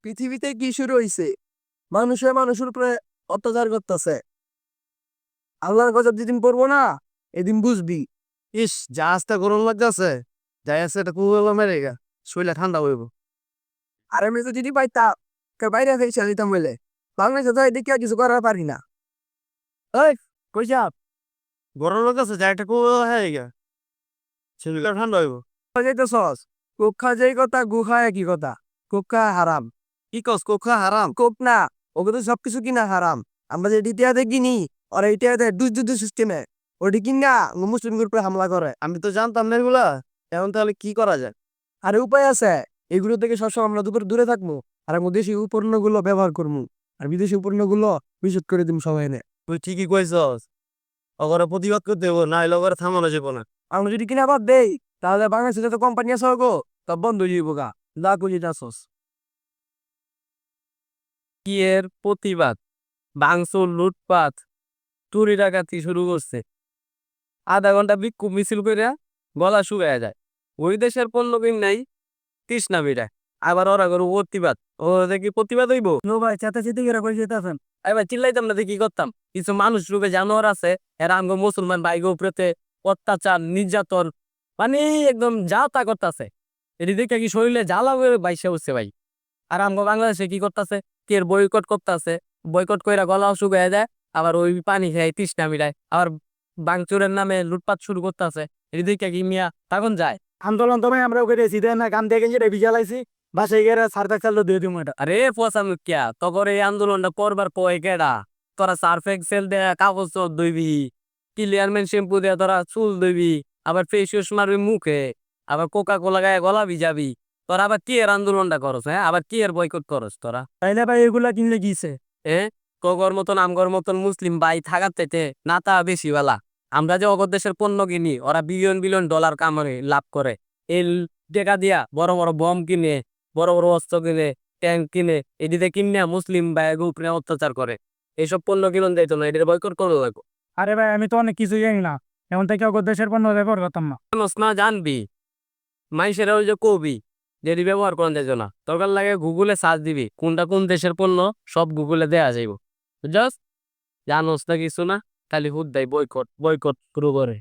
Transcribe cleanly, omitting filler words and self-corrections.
পৃথিবীতে কি শুরু হইছে? মানুষের উপরে অত্যাচার করতেছে। আল্লাহর গজব যেদিন পড়বো না, এদিন বুঝবি। ইস জাহাজটা গরম লাগতেছে। যাই আছে এটা কুয়ালা মেরে গা, শরীরটা ঠান্ডা হইব। আর আমি তো যদি পাইতাম বাইরে ফেসে দিতাম বলে, বাংলাদেশে তো এদিকে আর কিছু করার পারি না। এই কই যাব? গরম লাগতেছে, যাই একটা কুয়ালা হয়ে গা, শরীরটা ঠান্ডা হইব। যেতে সস কোক খা যেই কথা, গু খা একই কথা। কোক খা হারাম। কি কস কোকা হারাম? কোক না, ওকে তো সবকিছু কিনা হারাম। আমরা যে ইতিহাসে কিনি, ওরা ইতিহাসে যুদ্ধ সিস্টেমে ওটি কিনা মুসলিমদের উপরে হামলা করে। আমি তো জানতাম না এগুলা। এখন তাহলে কি করা যায়? আর উপায় আছে, এগুলো থেকে সবসময় আমরা দূরে থাকবো। আর আমরা দেশি উপকরণগুলো ব্যবহার করবো। আর বিদেশি উপকরণগুলো বিশুদ্ধ করে দিব সবাই এনে। তুই ঠিকই কইছস, অগরে প্রতিবাদ করতে হবো, না হলে অগরে থামানো যাবো না। আমরা যদি কিনা বাদ দেই, তাহলে বাংলাদেশে যত কোম্পানি আছে গো, সব বন্ধ হয়ে যাবো গা। দা করি যাচ্ছস। কি এর প্রতিবাদ? ভাঙচুর, লুটপাট, চুরি ডাকাতি শুরু করছে। আধা ঘন্টা বিক্ষোভ মিছিল কইরা গলা শুকায়া যায়। ওই দেশের পণ্য নাই তৃষ্ণা মিটায়। আবার ওরা করে প্রতিবাদ। ও দেখি প্রতিবাদ হইব। নো ভাই, চেতে গেরা কই যেতেছেন? এবার চিল্লাইতাম না, দেখি করতাম। কিছু মানুষ রূপে জানোয়ার আছে, এরা আমগো মুসলমান ভাইগো উপরেতে অত্যাচার, নির্যাতন, মানে একদম যা তা করতেছে। এটি দেখে কি শরীরে জ্বালা করে বাইসে উঠছে ভাই। আর আমগো বাংলাদেশে কি করতেছে? কে বয়কট করতেছে, বয়কট কইরা গলা শুকায় যায়। আবার ওই পানি খায় তৃষ্ণা মিটায়। আবার ভাঙচুরের নামে লুটপাট শুরু করতেছে। এটি দেখে কি মিয়া তখন যায়। আন্দোলন তো ভাই আমরা ওকে সিধে না গান দেখে যেটা ভিজালাইছি, বাসায় গেরা সারটা চালু দিয়ে দিব এটা। আরে পচা মুখিয়া, তখন এই আন্দোলনটা করবার পয় কেডা? তোরা সার্ফ এক্সেল দেয়া কাগজ ধুইবি, ক্লিয়ারমেন্ট শ্যাম্পু দেয়া তোরা চুল ধুইবি, আবার ফেস ওয়াশ মারবি মুখে, আবার কোকা কোলা গায়ে গলা ভিজাবি। তোরা আবার কি এর আন্দোলনটা করস? হ্যাঁ, আবার কি এর বয়কট করস তোরা? তাইলে ভাই এগুলা কিনলে গিয়েছে। তগর মতন আমগর মতন মুসলিম ভাই থাকার চাইতে না তা বেশি বেলা। আমরা যে অগর দেশের পণ্য কিনি, ওরা বিলিয়ন বিলিয়ন ডলার কামারে লাভ করে। এই টাকা দিয়া বড় বড় বম কিনে, বড় বড় অস্ত্র কিনে, ট্যাঙ্ক কিনে, এদিকে কিনে মুসলিম ভাই উপরে অত্যাচার করে। এইসব পণ্য কিনুন যাইতো না, এদের বয়কট করে লাগো। আরে ভাই, আমি তো অনেক কিছু জানি না, এমন থেকে ওকে দেশের পণ্য ব্যবহার করতাম না। জানোস না, জানবি। মানুষেরা ওই যে কবি, যেটি ব্যবহার করা যাইতো না, দরকার লাগে গুগলে সার্চ দিবি কোনটা কোন দেশের পণ্য, সব গুগলে দেয়া যাইব। বুঝছস? জানোস না কিছু না, খালি হুদ্দাই বয়কট বয়কট শুরু করে।